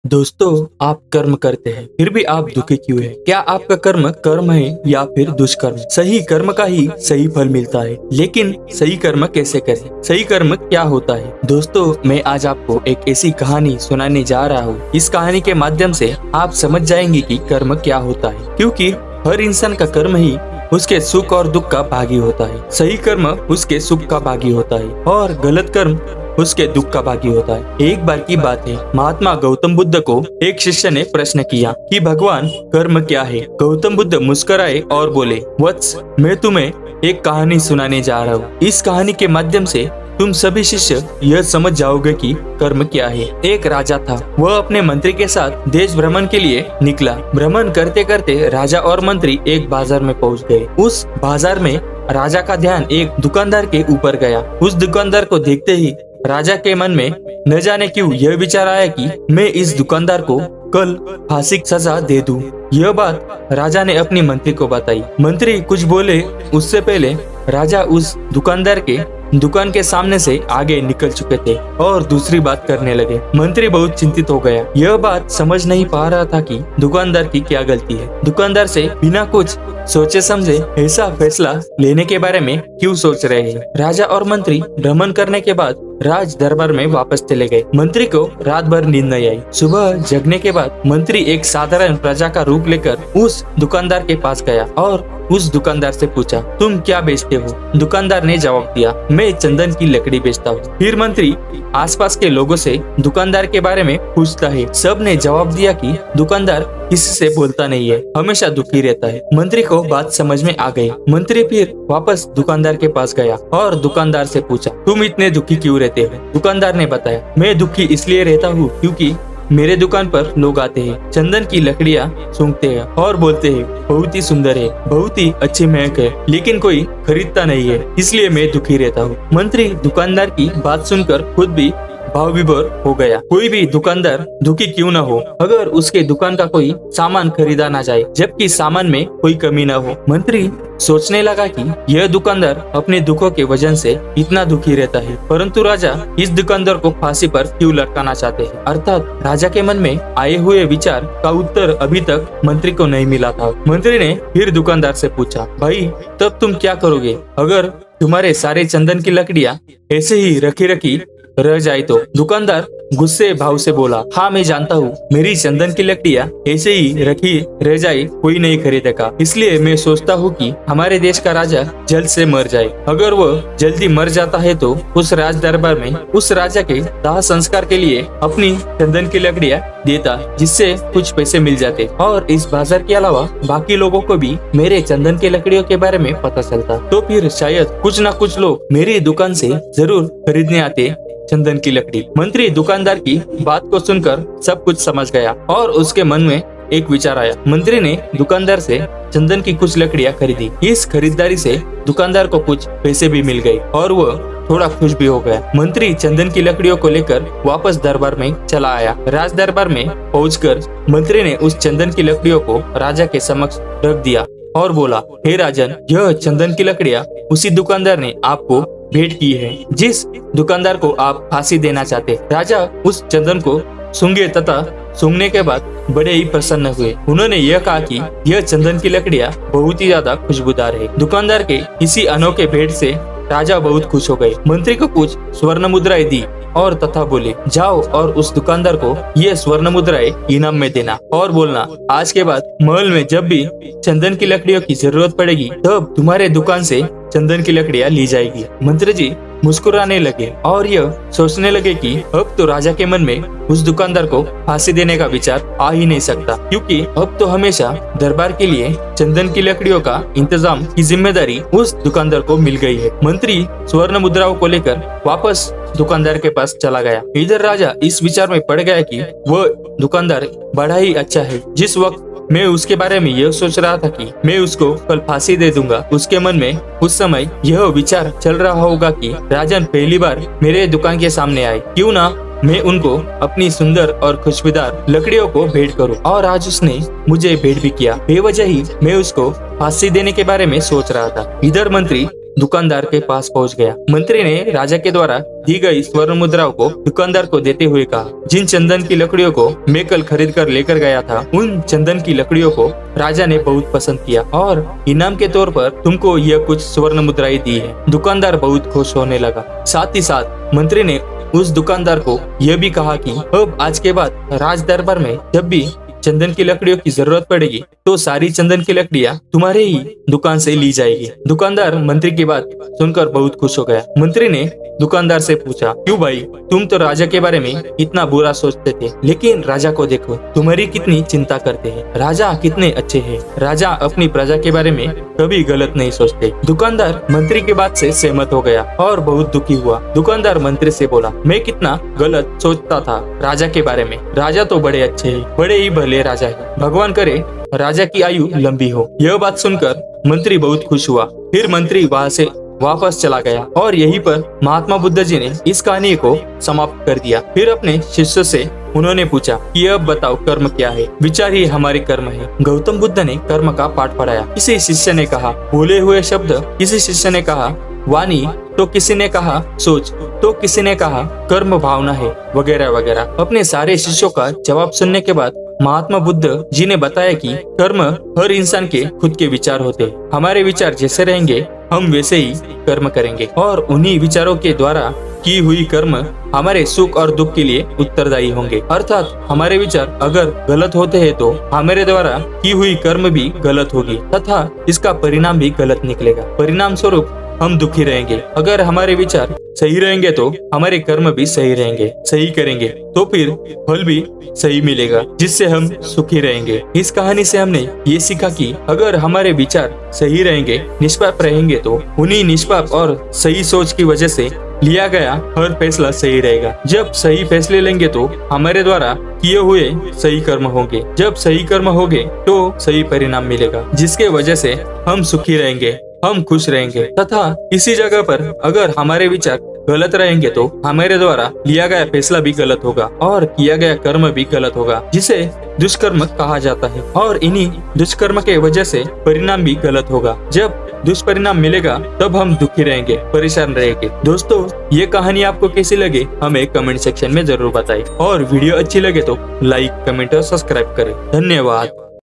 दोस्तों, आप कर्म करते हैं फिर भी आप दुखी क्यों हैं? क्या आपका कर्म कर्म है या फिर दुष्कर्म? सही कर्म का ही सही फल मिलता है, लेकिन सही कर्म कैसे करें? सही कर्म क्या होता है? दोस्तों, मैं आज आपको एक ऐसी कहानी सुनाने जा रहा हूँ। इस कहानी के माध्यम से आप समझ जाएंगे कि कर्म क्या होता है, क्योंकि हर इंसान का कर्म ही उसके सुख और दुख का भागी होता है। सही कर्म उसके सुख का भागी होता है और गलत कर्म उसके दुख का भागी होता है। एक बार की बात है, महात्मा गौतम बुद्ध को एक शिष्य ने प्रश्न किया कि भगवान, कर्म क्या है? गौतम बुद्ध मुस्कुराए और बोले, वत्स, मैं तुम्हें एक कहानी सुनाने जा रहा हूँ। इस कहानी के माध्यम से तुम सभी शिष्य यह समझ जाओगे कि कर्म क्या है। एक राजा था, वह अपने मंत्री के साथ देश भ्रमण के लिए निकला। भ्रमण करते करते राजा और मंत्री एक बाजार में पहुंच गए। उस बाजार में राजा का ध्यान एक दुकानदार के ऊपर गया। उस दुकानदार को देखते ही राजा के मन में न जाने क्यों यह विचार आया कि मैं इस दुकानदार को कल फांसी की सजा दे दूं। यह बात राजा ने अपनी मंत्री को बताई। मंत्री कुछ बोले उससे पहले राजा उस दुकानदार के दुकान के सामने से आगे निकल चुके थे और दूसरी बात करने लगे। मंत्री बहुत चिंतित हो गया। यह बात समझ नहीं पा रहा था कि दुकानदार की क्या गलती है। दुकानदार से बिना कुछ सोचे समझे ऐसा फैसला लेने के बारे में क्यों सोच रहे हैं? राजा और मंत्री भ्रमण करने के बाद राज दरबार में वापस चले गए। मंत्री को रात भर नींद नहीं आई। सुबह जगने के बाद मंत्री एक साधारण प्रजा का रूप लेकर उस दुकानदार के पास गया और उस दुकानदार से पूछा, तुम क्या बेचते हो? दुकानदार ने जवाब दिया, मैं चंदन की लकड़ी बेचता हूँ। फिर मंत्री आसपास के लोगों से दुकानदार के बारे में पूछता है। सब ने जवाब दिया कि दुकानदार किसी से बोलता नहीं है, हमेशा दुखी रहता है। मंत्री को बात समझ में आ गई। मंत्री फिर वापस दुकानदार के पास गया और दुकानदार से पूछा, तुम इतने दुखी क्यों रहते हो? दुकानदार ने बताया, मैं दुखी इसलिए रहता हूँ क्योंकि मेरे दुकान पर लोग आते हैं, चंदन की लकड़ियाँ सूंघते हैं और बोलते हैं बहुत ही सुंदर है, बहुत ही अच्छी महक है, लेकिन कोई खरीदता नहीं है, इसलिए मैं दुखी रहता हूँ। मंत्री दुकानदार की बात सुनकर खुद भी भाव विभोर हो गया। कोई भी दुकानदार दुखी क्यों न हो अगर उसके दुकान का कोई सामान खरीदा ना जाए, जबकि सामान में कोई कमी न हो। मंत्री सोचने लगा कि यह दुकानदार अपने दुखों के वजह से इतना दुखी रहता है, परंतु राजा इस दुकानदार को फांसी पर क्यों लटकाना चाहते हैं? अर्थात राजा के मन में आए हुए विचार का उत्तर अभी तक मंत्री को नहीं मिला था। मंत्री ने फिर दुकानदार से पूछा, भाई, तब तुम क्या करोगे अगर तुम्हारे सारे चंदन की लकड़ियाँ ऐसे ही रखी रखी रह जाए तो? दुकानदार गुस्से भाव से बोला, हाँ मैं जानता हूँ, मेरी चंदन की लकड़ियाँ ऐसे ही रखी रह जाए कोई नहीं खरीदेगा, इसलिए मैं सोचता हूँ कि हमारे देश का राजा जल्द से मर जाए। अगर वह जल्दी मर जाता है तो उस राज दरबार में उस राजा के दाह संस्कार के लिए अपनी चंदन की लकड़ियाँ देता, जिससे कुछ पैसे मिल जाते और इस बाजार के अलावा बाकी लोगों को भी मेरे चंदन की लकड़ियों के बारे में पता चलता, तो फिर शायद कुछ न कुछ लोग मेरी दुकान से जरूर खरीदने आते चंदन की लकड़ी। मंत्री दुकानदार की बात को सुनकर सब कुछ समझ गया और उसके मन में एक विचार आया। मंत्री ने दुकानदार से चंदन की कुछ लकड़ियां खरीदी। इस खरीदारी से दुकानदार को कुछ पैसे भी मिल गए और वह थोड़ा खुश भी हो गया। मंत्री चंदन की लकड़ियों को लेकर वापस दरबार में चला आया। राज दरबार में पहुंचकर मंत्री ने उस चंदन की लकड़ियों को राजा के समक्ष रख दिया और बोला, हे राजन, यह चंदन की लकड़ियां उसी दुकानदार ने आपको भेंट की है जिस दुकानदार को आप फांसी देना चाहते। राजा उस चंदन को सूंघे तथा सूंघने के बाद बड़े ही प्रसन्न हुए। उन्होंने यह कहा कि यह चंदन की लकड़ियाँ बहुत ही ज्यादा खुशबूदार है। दुकानदार के इसी अनोखे भेंट से राजा बहुत खुश हो गए। मंत्री को कुछ स्वर्ण मुद्राएं दी और तथा बोले, जाओ और उस दुकानदार को ये स्वर्ण मुद्राएं इनाम में देना और बोलना, आज के बाद महल में जब भी चंदन की लकड़ियों की जरूरत पड़ेगी तब तुम्हारे दुकान से चंदन की लकड़ियां ली जाएगी। मंत्री जी मुस्कुराने लगे और यह सोचने लगे कि अब तो राजा के मन में उस दुकानदार को फांसी देने का विचार आ ही नहीं सकता, क्योंकि अब तो हमेशा दरबार के लिए चंदन की लकड़ियों का इंतजाम की जिम्मेदारी उस दुकानदार को मिल गई है। मंत्री स्वर्ण मुद्राओं को लेकर वापस दुकानदार के पास चला गया। इधर राजा इस विचार में पड़ गया कि वह दुकानदार बड़ा ही अच्छा है। जिस वक्त मैं उसके बारे में यह सोच रहा था कि मैं उसको कल फांसी दे दूंगा, उसके मन में उस समय यह विचार चल रहा होगा कि राजन पहली बार मेरे दुकान के सामने आए, क्यों ना मैं उनको अपनी सुंदर और खुशबूदार लकड़ियों को भेंट करूं। और आज उसने मुझे भेंट भी किया। बेवजह ही मैं उसको फांसी देने के बारे में सोच रहा था। इधर मंत्री दुकानदार के पास पहुंच गया। मंत्री ने राजा के द्वारा दी गई स्वर्ण मुद्राओं को दुकानदार को देते हुए कहा, जिन चंदन की लकड़ियों को मैं कल खरीद कर लेकर गया था, उन चंदन की लकड़ियों को राजा ने बहुत पसंद किया और इनाम के तौर पर तुमको यह कुछ स्वर्ण मुद्राएं दी है। दुकानदार बहुत खुश होने लगा। साथ ही साथ मंत्री ने उस दुकानदार को यह भी कहा कि अब आज के बाद राज दरबार में जब भी चंदन की लकड़ियों की जरूरत पड़ेगी तो सारी चंदन की लकड़ियां तुम्हारे ही दुकान से ली जाएगी। दुकानदार मंत्री की बात सुनकर बहुत खुश हो गया। मंत्री ने दुकानदार से पूछा, क्यों भाई, तुम तो राजा के बारे में इतना बुरा सोचते थे, लेकिन राजा को देखो, तुम्हारी कितनी चिंता करते हैं। राजा कितने अच्छे हैं। राजा अपनी प्रजा के बारे में कभी गलत नहीं सोचते। दुकानदार मंत्री की बात से सहमत हो गया और बहुत दुखी हुआ। दुकानदार मंत्री से बोला, मैं कितना गलत सोचता था राजा के बारे में। राजा तो बड़े अच्छे हैं, बड़े ही भले राजा है। भगवान करे राजा की आयु लंबी हो। यह बात सुनकर मंत्री बहुत खुश हुआ। फिर मंत्री वहाँ से वापस चला गया और यहीं पर महात्मा बुद्ध जी ने इस कहानी को समाप्त कर दिया। फिर अपने शिष्य से उन्होंने पूछा कि अब बताओ कर्म क्या है। विचार ही हमारे कर्म है। गौतम बुद्ध ने कर्म का पाठ पढ़ाया। किसी शिष्य ने कहा बोले हुए शब्द, किसी शिष्य ने कहा वाणी, तो किसी ने कहा सोच, तो किसी ने कहा कर्म भावना है, वगैरह वगैरह। अपने सारे शिष्यों का जवाब सुनने के बाद महात्मा बुद्ध जी ने बताया कि कर्म हर इंसान के खुद के विचार होते हैं। हमारे विचार जैसे रहेंगे हम वैसे ही कर्म करेंगे और उन्हीं विचारों के द्वारा की हुई कर्म हमारे सुख और दुख के लिए उत्तरदायी होंगे। अर्थात हमारे विचार अगर गलत होते हैं तो हमारे द्वारा की हुई कर्म भी गलत होगी तथा इसका परिणाम भी गलत निकलेगा। परिणाम स्वरूप हम दुखी रहेंगे। अगर हमारे विचार सही रहेंगे तो हमारे कर्म भी सही रहेंगे। सही करेंगे तो फिर फल भी सही मिलेगा, जिससे हम सुखी रहेंगे। इस कहानी से हमने ये सीखा कि अगर हमारे विचार सही रहेंगे, निष्पाप रहेंगे, तो उन्हीं निष्पाप और सही सोच की वजह से लिया गया हर फैसला सही रहेगा। जब सही फैसले लेंगे तो हमारे द्वारा किए हुए सही कर्म होंगे। जब सही कर्म होंगे तो सही परिणाम मिलेगा, जिसके वजह से हम सुखी रहेंगे, हम खुश रहेंगे। तथा इसी जगह पर अगर हमारे विचार गलत रहेंगे तो हमारे द्वारा लिया गया फैसला भी गलत होगा और किया गया कर्म भी गलत होगा, जिसे दुष्कर्म कहा जाता है। और इन्हीं दुष्कर्म के वजह से परिणाम भी गलत होगा। जब दुष्परिणाम मिलेगा तब हम दुखी रहेंगे, परेशान रहेंगे। दोस्तों, ये कहानी आपको कैसी लगे हमें कमेंट सेक्शन में जरूर बताएं और वीडियो अच्छी लगे तो लाइक, कमेंट और सब्सक्राइब करें। धन्यवाद।